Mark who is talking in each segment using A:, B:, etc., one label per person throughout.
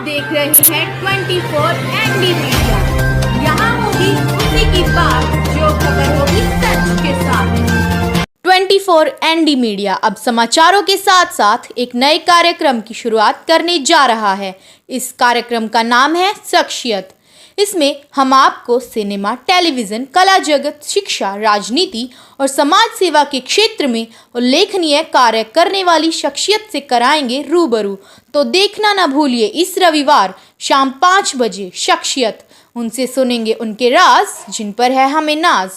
A: देख रहे हैं 24 एनडी मीडिया। यहाँ होगी उसी की बात जो खबर होगी सच के साथ। 24 एनडी मीडिया अब समाचारों के साथ साथ एक नए कार्यक्रम की शुरुआत करने जा रहा है। इस कार्यक्रम का नाम है शख्सियत। इसमें हम आपको सिनेमा, टेलीविज़न, कला जगत, शिक्षा, राजनीति और समाज सेवा के क्षेत्र में उल्लेखनीय कार्य करने वाली शख्सियत से कराएंगे रूबरू। तो देखना ना भूलिए इस रविवार शाम 5 बजे शख्सियत। उनसे सुनेंगे उनके राज जिन पर है हमें नाज।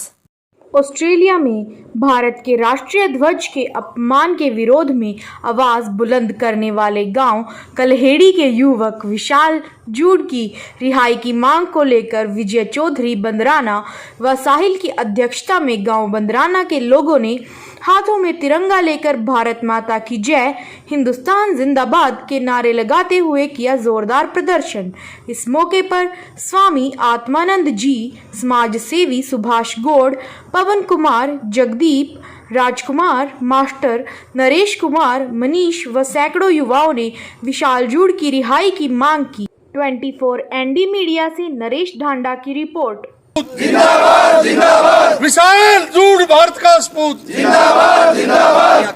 A: ऑस्ट्रेलिया में भारत के राष्ट्रीय ध्वज के अपमान के विरोध में आवाज़ बुलंद करने वाले गांव कलहेड़ी के युवक विशाल जूड की रिहाई की मांग को लेकर विजय चौधरी बंदराना व साहिल की अध्यक्षता में गांव बंदराना के लोगों ने हाथों में तिरंगा लेकर भारत माता की जय, हिंदुस्तान जिंदाबाद के नारे लगाते हुए किया जोरदार प्रदर्शन। इस मौके पर स्वामी आत्मानंद जी, समाज सेवी सुभाष गौड़, पवन कुमार, जगदीप, राजकुमार, मास्टर नरेश कुमार, मनीष व सैकड़ों युवाओं ने विशाल जूड़ की रिहाई की मांग की। 24 एनडी मीडिया से नरेश ढांडा की रिपोर्ट।
B: जिंदाबाद जिंदाबाद विशाल जूड भारत का सपूत। जिंदाबाद जिंदाबाद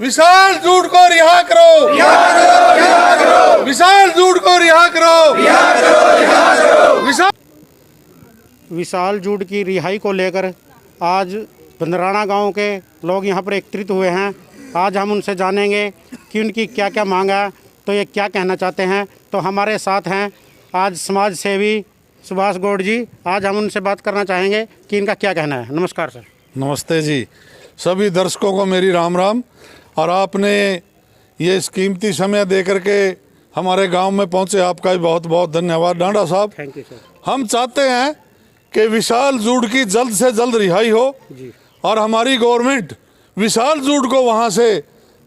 B: विशाल जूड को रिहा करो, रिहा करो, रिहा करो। विशाल जूड को रिहा करो, रिहा करो, रिहा करो।
C: विशाल जूड की रिहाई को लेकर आज बंदराना गांव के लोग यहां पर एकत्रित हुए हैं। आज हम उनसे जानेंगे कि उनकी क्या क्या मांग है, तो ये क्या कहना चाहते हैं। तो हमारे साथ हैं आज समाज सेवी सुभाष गौड़ जी। आज हम उनसे बात करना चाहेंगे कि इनका क्या कहना है। नमस्कार सर।
B: नमस्ते जी। सभी दर्शकों को मेरी राम राम। और आपने ये कीमती समय दे करके हमारे गांव में पहुंचे, आपका भी बहुत बहुत धन्यवाद डांडा साहब।
C: Thank you sir.
B: हम चाहते हैं कि विशाल जूड की जल्द से जल्द रिहाई हो
C: जी।
B: और हमारी गवर्नमेंट विशाल जूड को वहाँ से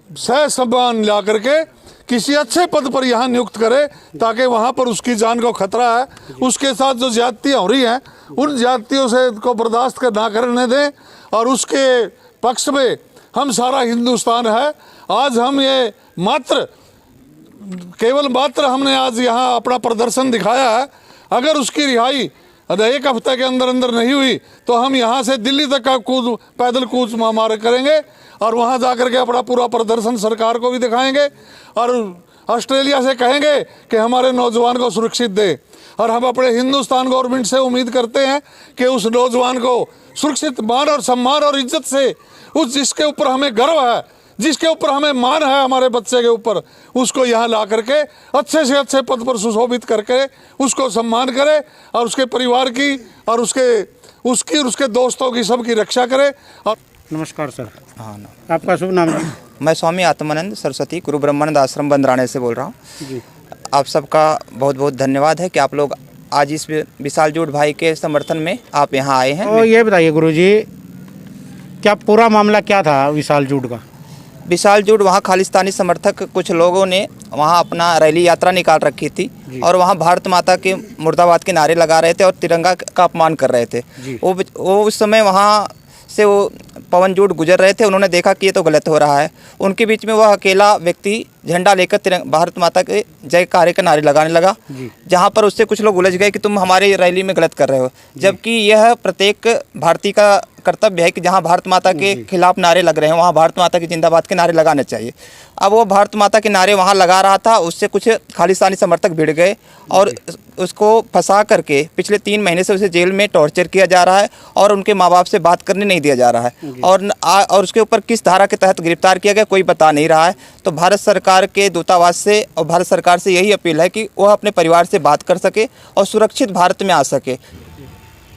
B: सह सम्मान ला करके किसी अच्छे पद पर यहाँ नियुक्त करे, ताकि वहाँ पर उसकी जान को खतरा है। उसके साथ जो ज्यादतियाँ हो रही हैं उन ज्यादतियों से को बर्दाश्त ना करने दें। और उसके पक्ष में हम सारा हिंदुस्तान है। आज हम ये केवल मात्र हमने आज यहाँ अपना प्रदर्शन दिखाया है। अगर उसकी रिहाई एक हफ्ते के अंदर अंदर नहीं हुई तो हम यहाँ से दिल्ली तक का पैदल कूच मार करेंगे और वहाँ जाकर के अपना पूरा प्रदर्शन सरकार को भी दिखाएंगे और ऑस्ट्रेलिया से कहेंगे कि हमारे नौजवान को सुरक्षित दे। और हम अपने हिंदुस्तान गवर्नमेंट से उम्मीद करते हैं कि उस नौजवान को सुरक्षित मान और सम्मान और इज्जत से, उस जिसके ऊपर हमें गर्व है, जिसके ऊपर हमें मान है हमारे बच्चे के ऊपर, उसको यहाँ ला करके अच्छे से अच्छे पद पर सुशोभित करके उसको सम्मान करे और उसके परिवार की और उसके दोस्तों की सबकी रक्षा करे। और
C: नमस्कार सर।
D: हाँ ना।
C: आपका शुभ नाम है?
D: मैं स्वामी आत्मानंद सरस्वती गुरु ब्रह्मानंद आश्रम बंदराने से बोल रहा हूँ
C: जी।
D: आप सबका बहुत बहुत धन्यवाद है कि आप लोग आज इस विशाल जूड भाई के समर्थन में आप यहाँ आए हैं।
C: तो ये बताइए गुरुजी, क्या पूरा मामला क्या था विशाल जूड का?
D: विशाल जूड वहाँ खालिस्तानी समर्थक कुछ लोगों ने वहाँ अपना रैली यात्रा निकाल रखी थी और वहाँ भारत माता के मुर्दाबाद के नारे लगा रहे थे और तिरंगा का अपमान कर रहे थे। वो उस समय वहाँ से वो पवन जूड गुजर रहे थे। उन्होंने देखा कि ये तो गलत हो रहा है। उनके बीच में वह अकेला व्यक्ति झंडा लेकर भारत माता के जयकारे का नारे लगाने लगा, जहाँ पर उससे कुछ लोग उलझ गए कि तुम हमारी रैली में गलत कर रहे हो। जबकि यह प्रत्येक भारतीय का कर्तव्य है कि जहाँ भारत माता के खिलाफ नारे लग रहे हैं वहाँ भारत माता की जिंदाबाद के नारे लगाने चाहिए। अब वो भारत माता के नारे वहाँ लगा रहा था, उससे कुछ खालिस्तानी समर्थक भिड़ गए और उसको फंसा करके पिछले 3 महीने से उसे जेल में टॉर्चर किया जा रहा है और उनके माँ बाप से बात करने नहीं दिया जा रहा है। और उसके ऊपर किस धारा के तहत गिरफ्तार किया गया कोई बता नहीं रहा है। तो भारत सरकार के दूतावास से और भारत सरकार से यही अपील है कि वह अपने परिवार से बात कर सके और सुरक्षित भारत में आ सके।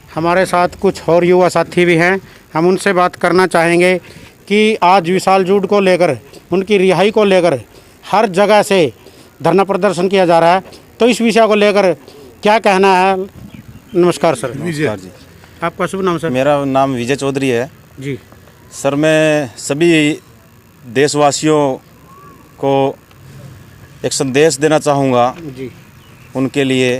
C: हमारे साथ कुछ और युवा साथी भी हैं, हम उनसे बात करना चाहेंगे कि आज विशाल जूड को लेकर, उनकी रिहाई को लेकर हर जगह से धरना प्रदर्शन किया जा रहा है, तो इस विषय को लेकर क्या कहना है। नमस्कार सर।
E: नमस्कार जी।
C: आपका शुभ नाम सर?
E: मेरा नाम विजय चौधरी है
C: जी।
E: सर, मैं सभी देशवासियों को एक संदेश देना चाहूँगा
C: जी
E: उनके लिए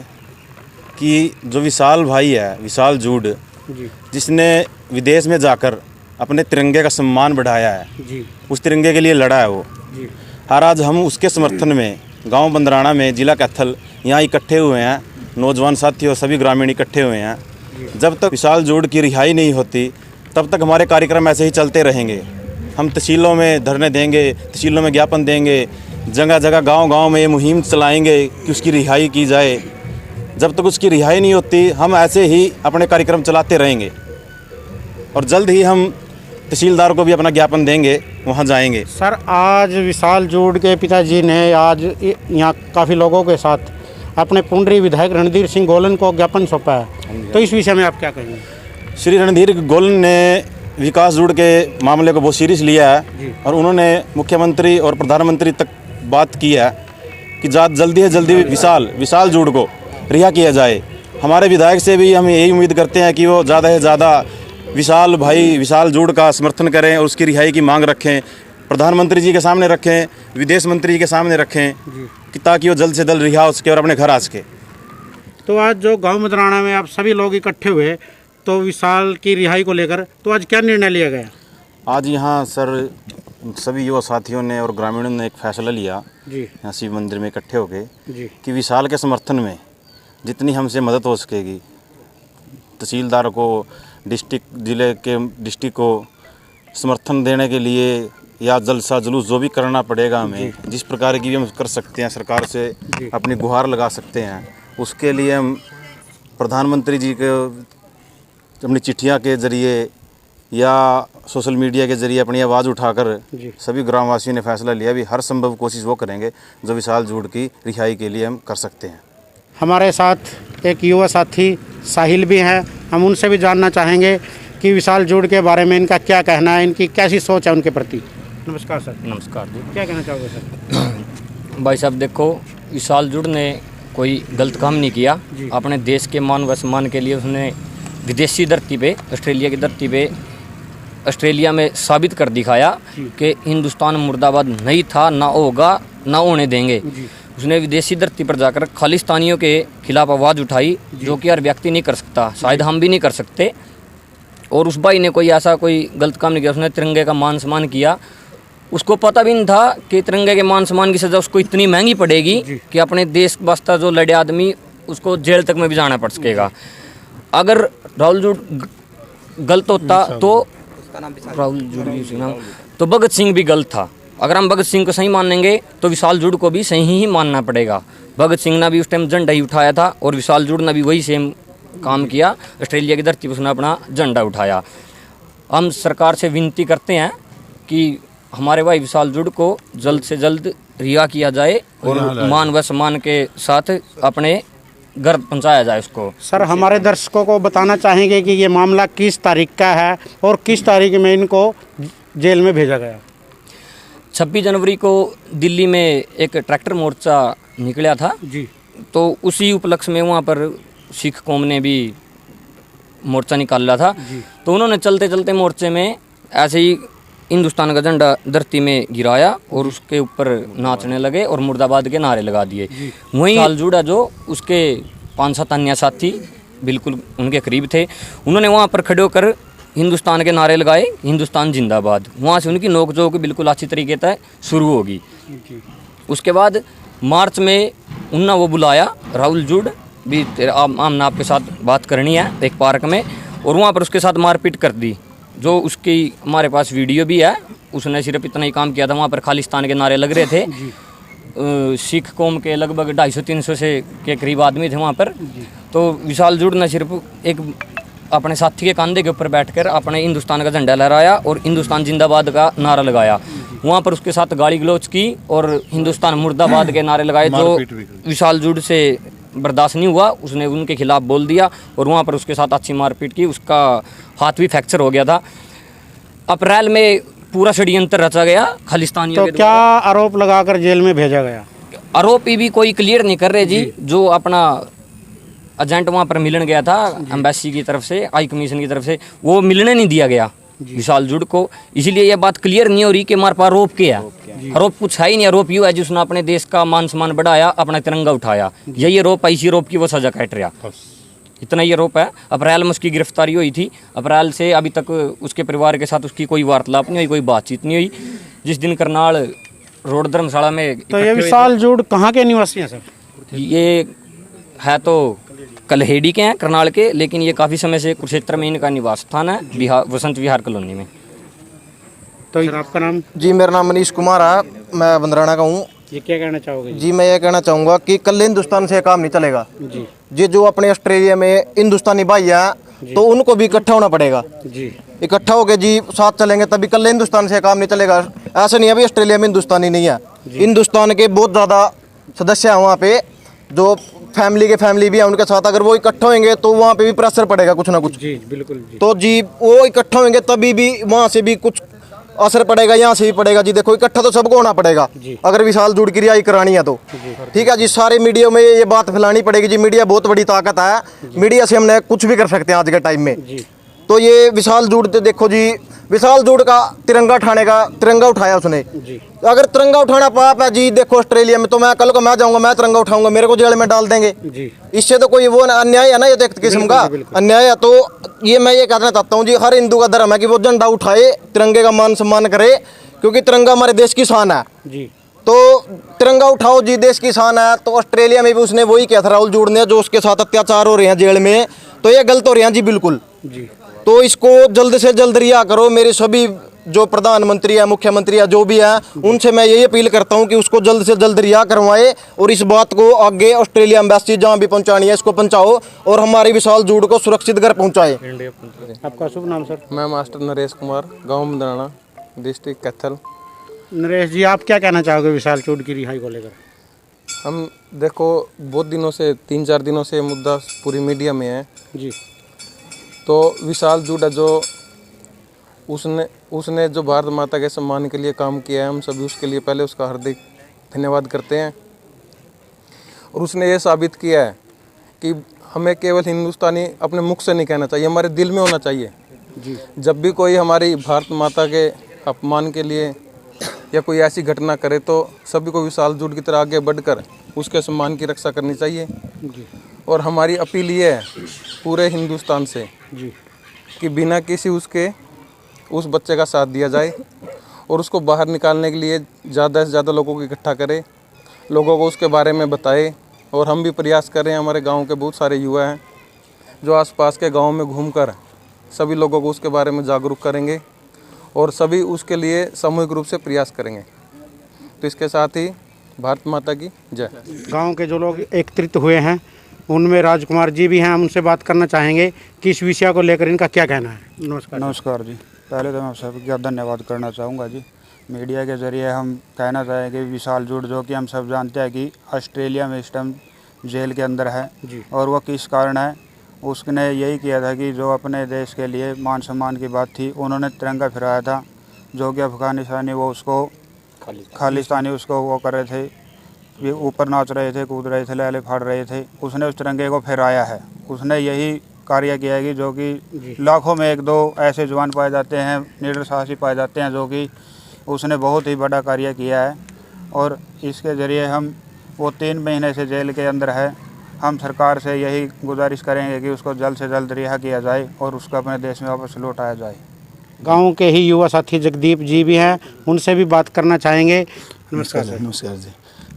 E: कि जो विशाल भाई है, विशाल जूड,
C: जी
E: जिसने विदेश में जाकर अपने तिरंगे का सम्मान बढ़ाया है,
C: जी
E: उस तिरंगे के लिए लड़ा है वो।
C: जी।
E: और आज हम उसके समर्थन में गांव बंदराना में जिला कैथल यहाँ इकट्ठे हुए हैं, नौजवान साथी और सभी ग्रामीण इकट्ठे हुए हैं। जब तक विशाल जूड़ की रिहाई नहीं होती तब तक हमारे कार्यक्रम ऐसे ही चलते रहेंगे। हम तहसीलों में धरने देंगे, तहसीलों में ज्ञापन देंगे, जगह जगह गांव-गांव में ये मुहिम चलाएंगे कि उसकी रिहाई की जाए। जब तक उसकी रिहाई नहीं होती हम ऐसे ही अपने कार्यक्रम चलाते रहेंगे और जल्द ही हम तहसीलदार को भी अपना ज्ञापन देंगे, वहाँ जाएंगे।
C: सर, आज विशाल जूड़ के पिताजी ने आज यहाँ काफ़ी लोगों के साथ अपने पुंडरी विधायक रणधीर सिंह गोलन को ज्ञापन सौंपा है, तो इस विषय में आप क्या कहेंगे?
E: श्री रणधीर गोलन ने विकास जूड़ के मामले को बहुत सीरियस लिया है और उन्होंने मुख्यमंत्री और प्रधानमंत्री तक बात की है कि जल्दी से जल्दी विशाल जूड़ को रिहा किया जाए। हमारे विधायक से भी हम यही उम्मीद करते हैं कि वो ज़्यादा से ज़्यादा विशाल जूड़ का समर्थन करें और उसकी रिहाई की मांग रखें, प्रधानमंत्री जी के सामने रखें, विदेश मंत्री जी के सामने रखें कि ताकि वो जल्द से जल्द रिहा हो सके और अपने घर आ सके।
C: तो आज जो गांव मदराना में आप सभी लोग इकट्ठे हुए तो विशाल की रिहाई को लेकर, तो आज क्या निर्णय लिया गया?
E: आज यहाँ सर सभी युवा साथियों ने और ग्रामीणों ने एक फैसला लिया
C: जी
E: यहाँ शिव मंदिर में इकट्ठे होके
C: जी
E: कि विशाल के समर्थन में जितनी हमसे मदद हो सकेगी, तहसीलदार को, डिस्ट्रिक्ट को समर्थन देने के लिए या जलसा जुलूस जो भी करना पड़ेगा हमें, जिस प्रकार की भी हम कर सकते हैं, सरकार से अपनी गुहार लगा सकते हैं, उसके लिए हम प्रधानमंत्री जी के अपनी चिट्ठियाँ के ज़रिए या सोशल मीडिया के ज़रिए अपनी आवाज़ उठाकर सभी ग्रामवासियों ने फैसला लिया भी हर संभव कोशिश वो करेंगे जो विशाल जूड़ की रिहाई के लिए हम कर सकते हैं।
C: हमारे साथ एक युवा साथी साहिल भी हैं, हम उनसे भी जानना चाहेंगे कि विशाल जूड़ के बारे में इनका क्या कहना है, इनकी कैसी सोच है उनके प्रति। नमस्कार सर।
F: नमस्कार जी।
C: क्या कहना चाहोगे सर?
F: भाई साहब देखो, विशाल जूड़ ने कोई गलत काम नहीं किया। अपने देश के मान व सम्मान के लिए उसने विदेशी धरती पे, ऑस्ट्रेलिया की धरती पे, ऑस्ट्रेलिया में साबित कर दिखाया कि हिंदुस्तान मुर्दाबाद नहीं था, ना होगा, ना होने देंगे। उसने विदेशी धरती पर जाकर खालिस्तानियों के खिलाफ आवाज़ उठाई, जो कि हर व्यक्ति नहीं कर सकता, शायद हम भी नहीं कर सकते। और उस भाई ने कोई ऐसा कोई गलत काम नहीं किया, उसने तिरंगे का मान सम्मान किया। उसको पता भी नहीं था कि तिरंगे के मान सम्मान की सज़ा उसको इतनी महंगी पड़ेगी कि अपने देश वास्ते जो लड़े आदमी उसको जेल तक में भी जाना पड़ सकेगा। अगर राहुल जूड़ गलत होता तो भगत सिंह भी गलत था। अगर हम भगत सिंह को सही मानेंगे तो विशाल जूड़ को भी सही ही मानना पड़ेगा। भगत सिंह ने भी उस टाइम झंडा ही उठाया था और विशाल जूड़ ने भी वही सेम काम किया, ऑस्ट्रेलिया की धरती पर उसने अपना झंडा उठाया। हम सरकार से विनती करते हैं कि हमारे भाई विशाल जूड़ को जल्द से जल्द रिहा किया जाए और मान व सम्मान के साथ अपने घर पहुंचाया जाए उसको।
C: सर, हमारे दर्शकों को बताना चाहेंगे कि ये मामला किस तारीख का है और किस तारीख में इनको जेल में भेजा गया?
F: 26 जनवरी को दिल्ली में एक ट्रैक्टर मोर्चा निकला था
C: जी,
F: तो उसी उपलक्ष्य में वहाँ पर सिख कौम ने भी मोर्चा निकाला था। तो उन्होंने चलते चलते मोर्चे में ऐसे ही हिंदुस्तान का झंडा धरती में गिराया और उसके ऊपर नाचने लगे और मुर्दाबाद के नारे लगा दिए। वहीं विशाल जूड़ जो उसके 5-7 अन्य साथी बिल्कुल उनके करीब थे, उन्होंने वहाँ पर खड़े होकर हिंदुस्तान के नारे लगाए, हिंदुस्तान जिंदाबाद। वहाँ से उनकी नोकझोंक बिल्कुल अच्छी तरीके से शुरू होगी। उसके बाद मार्च में उन्ना वो बुलाया, राहुल जूड़ भी आमना आपके साथ बात करनी है एक पार्क में, और वहाँ पर उसके साथ मारपीट कर दी। जो उसकी हमारे पास वीडियो भी है, उसने सिर्फ इतना ही काम किया था। वहाँ पर खालिस्तान के नारे लग रहे थे। सिख कौम के लगभग 250-300 से के करीब आदमी थे वहाँ पर। तो विशाल जूड़ ने सिर्फ एक अपने साथी के कंधे के ऊपर बैठकर अपने हिंदुस्तान का झंडा लहराया और हिंदुस्तान जिंदाबाद का नारा लगाया। वहाँ पर उसके साथ गाली गलौज की और हिंदुस्तान मुर्दाबाद के नारे लगाए, जो विशाल जूड़ से बर्दाश्त नहीं हुआ। उसने उनके खिलाफ बोल दिया और वहाँ पर उसके साथ अच्छी मारपीट की, उसका हाथ भी फ्रैक्चर हो गया था। अप्रैल में पूरा षड्यंत्र रचा गया खालिस्तानियों के।
C: तो क्या आरोप लगाकर जेल में भेजा गया?
F: आरोपी भी कोई क्लियर नहीं कर रहे जी। जो अपना एजेंट वहाँ पर मिलने गया था एम्बेसी की तरफ से, हाई कमीशन की तरफ से, वो मिलने नहीं दिया गया विशाल जूड़ को। इसीलिए ये बात क्लियर नहीं हो रही कि हमारे पास आरोप क्या है। आरोप कुछ है ही नहीं। आरोप यूँ है जिसने अपने देश का मान सम्मान बढ़ाया, अपना तिरंगा उठाया, यही आरोप है। इसी आरोप की वो सजा काट रहा, इतना ही आरोप है। अप्रैल में उसकी गिरफ्तारी हुई थी। अप्रैल से अभी तक उसके परिवार के साथ उसकी कोई वार्तालाप नहीं हुई, कोई बातचीत नहीं हुई। जिस दिन करनाल रोड धर्मशाला में
C: तो
F: इकट्ठे
C: ये
F: हुए
C: विशाल जूड कहाँ के निवासी हैं सर?
F: थे। ये है तो कलहेड़ी के हैं, करनाल के, लेकिन ये काफ़ी समय से कुरुक्षेत्र में इनका निवास स्थान है, बिहार वसंत विहार कॉलोनी में।
C: तो सर आपका नाम?
G: जी मेरा नाम मनीष कुमार है, मैं बंदराना का हूँ।
C: ये क्या कहना चाहोगे?
G: जी मैं ये कहना चाहूँगा कि कल हिंदुस्तान से काम नहीं चलेगा
C: जी
G: जी। जो अपने ऑस्ट्रेलिया में हिंदुस्तानी भाई हैं तो उनको भी इकट्ठा होना पड़ेगा।
C: जी
G: इकट्ठा होकर जी साथ चलेंगे तभी कल हिंदुस्तान से काम नहीं चलेगा। ऐसा नहीं है अभी ऑस्ट्रेलिया में हिंदुस्तानी नहीं है, हिंदुस्तान के बहुत ज़्यादा सदस्य हैं वहाँ पे, जो फैमिली भी है उनके साथ। अगर वो इकट्ठा होंगे तो वहाँ पे भी प्रेशर पड़ेगा कुछ ना कुछ।
C: जी बिल्कुल जी।
G: तो जी वो इकट्ठा होंगे तभी भी वहाँ से भी कुछ असर पड़ेगा, यहाँ से भी पड़ेगा जी। देखो इकट्ठा तो सबको होना पड़ेगा अगर विशाल जूड की रिहाई करानी है तो। ठीक है जी, सारे मीडिया में ये बात फैलानी पड़ेगी जी। मीडिया बहुत बड़ी ताकत है, मीडिया से हमने कुछ भी कर सकते हैं आज के टाइम में। तो ये विशाल जूड तो देखो जी, विशाल जूड का तिरंगा उठाया उसने। अगर तिरंगा उठाना पाप है जी, देखो ऑस्ट्रेलिया में तो मैं कल को मैं जाऊंगा, मैं तिरंगा उठाऊंगा, मेरे को जेल में डाल देंगे। इससे तो कोई वो अन्याय है ना, ये तो एक किस्म का अन्याय है। तो ये मैं ये कहना चाहता हूँ जी, हर हिंदू का धर्म है कि वो झंडा उठाए, तिरंगे का मान सम्मान करे, क्योंकि तिरंगा हमारे देश की शान है। तो तिरंगा उठाओ जी, देश की शान है। तो ऑस्ट्रेलिया में भी उसने वही किया था राहुल जूड ने, जो उसके साथ अत्याचार हो रहे हैं जेल में, तो ये गलत हो रहे हैं जी बिल्कुल। तो इसको जल्द से जल्द रिहा करो। मेरे सभी जो प्रधानमंत्री है, मुख्यमंत्री है, जो भी है, उनसे मैं यही अपील करता हूं कि उसको जल्द से जल्द रिहा करवाए और इस बात को आगे ऑस्ट्रेलिया एम्बेसी जहां भी पहुंचानी है इसको पहुंचाओ और हमारी विशाल जूड को सुरक्षित घर पहुंचाए।
C: आपका शुभ नाम सर?
H: मैं मास्टर नरेश कुमार, गांव बंदराना, डिस्ट्रिक्ट कैथल।
C: नरेश जी, आप क्या कहना चाहोगे विशाल जूड की रिहाई को लेकर?
H: हम देखो बहुत दिनों से, 3-4 दिनों से मुद्दा पूरी मीडिया में है
C: जी।
H: तो विशाल जूड है जो उसने जो भारत माता के सम्मान के लिए काम किया है, हम सभी उसके लिए पहले उसका हार्दिक धन्यवाद करते हैं। और उसने ये साबित किया है कि हमें केवल हिंदुस्तानी अपने मुख से नहीं कहना चाहिए, हमारे दिल में होना चाहिए जी। जब भी कोई हमारी भारत माता के अपमान के लिए या कोई ऐसी घटना करे तो सभी को विशाल जूड की तरह आगे बढ़कर उसके सम्मान की रक्षा करनी चाहिए जी। और हमारी अपील ये है पूरे हिंदुस्तान से जी कि बिना किसी उस बच्चे का साथ दिया जाए और उसको बाहर निकालने के लिए ज़्यादा से ज़्यादा लोगों को इकट्ठा करें, लोगों को उसके बारे में बताएं। और हम भी प्रयास करें, हमारे गांव के बहुत सारे युवा हैं जो आसपास के गांव में घूमकर सभी लोगों को उसके बारे में जागरूक करेंगे और सभी उसके लिए सामूहिक रूप से प्रयास करेंगे। तो इसके साथ ही भारत माता की जय।
C: गांव के जो लोग एकत्रित हुए हैं उनमें राजकुमार जी भी हैं, हम उनसे बात करना चाहेंगे कि इस विषय को लेकर इनका क्या कहना है।
I: नमस्कार जी। पहले तो मैं सबका धन्यवाद करना चाहूँगा जी। मीडिया के ज़रिए हम कहना चाहेंगे विशाल जूड, जो कि हम सब जानते हैं कि ऑस्ट्रेलिया में इस टाइम जेल के अंदर है और वो किस कारण है, उसने यही किया था कि जो अपने देश के लिए मान सम्मान की बात थी, उन्होंने तिरंगा फहराया था, जो कि अफगानिस्तानी वो उसको खालिस्तानी उसको वो कर रहे थे, ये ऊपर नाच रहे थे, कूद रहे थे, लहले फाड़ रहे थे, उसने उस तिरंगे को फहराया है। उसने यही कार्य किया है कि जो कि लाखों में 1-2 ऐसे जवान पाए जाते हैं, निडर साहसी पाए जाते हैं, जो कि उसने बहुत ही बड़ा कार्य किया है। और इसके ज़रिए हम वो 3 महीने से जेल के अंदर है, हम सरकार से यही गुजारिश करेंगे कि उसको जल्द से जल्द रिहा किया जाए और उसको अपने देश में वापस लौटाया जाए।
C: गांव के ही युवा साथी जगदीप जी भी हैं, उनसे भी बात करना चाहेंगे। नमस्कार सर।
J: नमस्कार जी।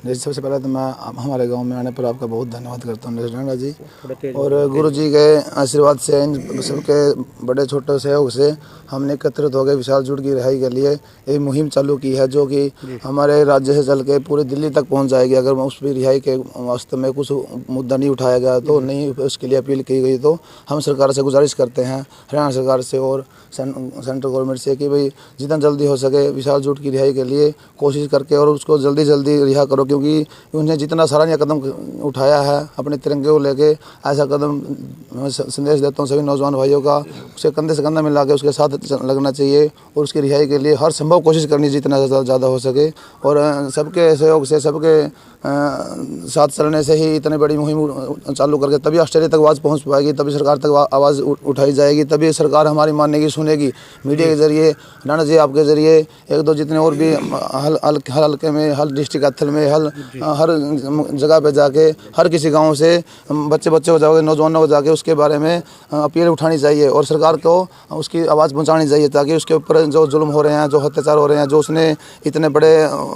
J: जैसे सबसे पहले तो मैं हमारे गांव में आने पर आपका बहुत धन्यवाद करता हूँ नरेश जी, और गुरु जी के आशीर्वाद से, इन सबके बड़े छोटे सहयोग से हमने एकत्रित हो गए विशाल जूड की रिहाई के लिए एक मुहिम चालू की है, जो कि हमारे राज्य से चल के पूरे दिल्ली तक पहुंच जाएगी। अगर उस पर रिहाई के वास्ते में कुछ मुद्दा नहीं उठाया गया तो नहीं उसके लिए अपील की गई, तो हम सरकार से गुजारिश करते हैं, हरियाणा सरकार से और सेंट्रल गवर्नमेंट से, कि भाई जितना जल्दी हो सके विशाल जूड की रिहाई के लिए कोशिश करके और उसको जल्दी रिहा करो, क्योंकि उन्हें जितना सराहनीय कदम उठाया है अपने तिरंगे को लेके, ऐसा कदम संदेश देता हूँ सभी नौजवान भाइयों का, उसे कंधे से कंधा मिला के उसके साथ लगना चाहिए और उसकी रिहाई के लिए हर संभव कोशिश करनी जितना ज़्यादा हो सके। और सबके सहयोग से, सबके साथ चलने से ही इतनी बड़ी मुहिम चालू करके तभी ऑस्ट्रेलिया तक आवाज़ पहुंच पाएगी, तभी सरकार तक आवाज़ उठाई जाएगी, तभी सरकार हमारी मानेगी, सुनेगी। मीडिया के जरिए, राणा जी आपके जरिए, 1-2 जितने और भी हल्के में, हर डिस्ट्रिक्ट कैथल में, हर साल हर जगह पे जाके हर किसी गांव से बच्चे को जाके नौजवानों को जाके उसके बारे में अपील उठानी चाहिए और सरकार को उसकी आवाज़ पहुंचानी चाहिए, ताकि उसके ऊपर जो जुल्म हो रहे हैं, जो अत्याचार हो रहे हैं, जो उसने इतने बड़े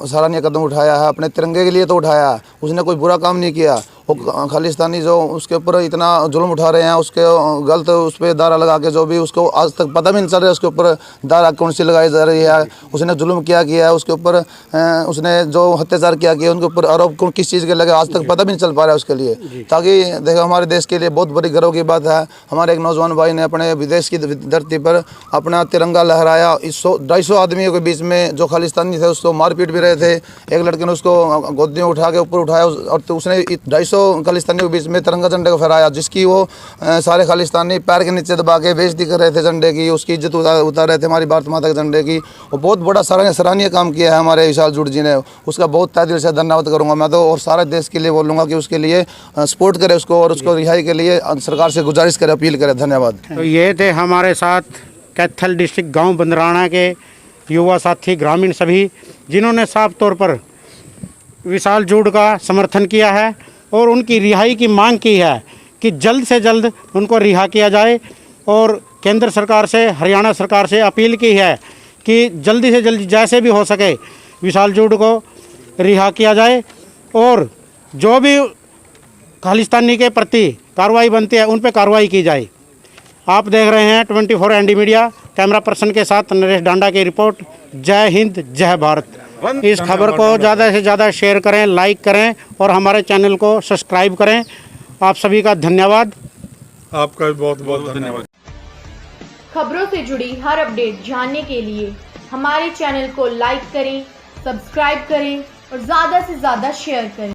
J: सराहनीय कदम उठाया है, अपने तिरंगे के लिए तो उठाया है, उसने कोई बुरा काम नहीं किया। वो खालिस्तानी जो उसके ऊपर इतना जुल्म उठा रहे हैं, उसके गलत उस पर दारा लगा के, जो भी उसको आज तक पता भी नहीं चल रहा है उसके ऊपर दारा कौन सी लगाई जा रही है, उसने जुल्म क्या किया है, उसके ऊपर उसने जो अत्याचार किया उनके ऊपर आरोप कौन किस चीज़ के लगे आज तक पता भी नहीं चल पा रहा है उसके लिए। ताकि देखो हमारे देश के लिए बहुत बड़ी गर्व की बात है, हमारे एक नौजवान भाई ने अपने विदेश की धरती पर अपना तिरंगा लहराया। 250 आदमियों के बीच में जो खालिस्तानी थे उसको मारपीट भी रहे थे, एक लड़के ने उसको गोदियों उठा के ऊपर उठाया और तो उसने 250 खालिस्तानियों के बीच में तिरंगा झंडे को फहराया, जिसकी वो सारे खालिस्तानी पैर के नीचे दबा के बेइज्जती कर रहे थे झंडे की, उसकी इज्जत उतार रहे थे हमारी भारत माता के झंडे की। वो बहुत बड़ा सराहनीय काम किया है हमारे विशाल जूड जी ने, उसका बहुत तहे दिल से धन्यवाद करूंगा मैं तो, और सारे देश के लिए बोलूँगा कि उसके लिए सपोर्ट करे उसको और उसको रिहाई के लिए सरकार से गुजारिश करे, अपील करे। धन्यवाद।
C: तो ये थे हमारे साथ कैथल डिस्ट्रिक्ट गांव बंदराना के युवा साथी ग्रामीण सभी, जिन्होंने साफ तौर पर विशाल जूड का समर्थन किया है और उनकी रिहाई की मांग की है कि जल्द से जल्द उनको रिहा किया जाए, और केंद्र सरकार से, हरियाणा सरकार से अपील की है कि जल्दी से जल्दी जैसे भी हो सके विशाल जूड को रिहा किया जाए, और जो भी खालिस्तानी के प्रति कार्रवाई बनती है उन पर कार्रवाई की जाए। आप देख रहे हैं 24 एनडी मीडिया, कैमरा पर्सन के साथ नरेश डांडा की रिपोर्ट। जय हिंद, जय भारत। इस खबर को ज़्यादा से ज़्यादा शेयर करें, लाइक करें और हमारे चैनल को सब्सक्राइब करें। आप सभी का धन्यवाद।
B: आपका भी बहुत बहुत धन्यवाद।
A: खबरों से जुड़ी हर अपडेट जानने के लिए हमारे चैनल को लाइक करें, सब्सक्राइब करें और ज़्यादा से ज़्यादा शेयर करें।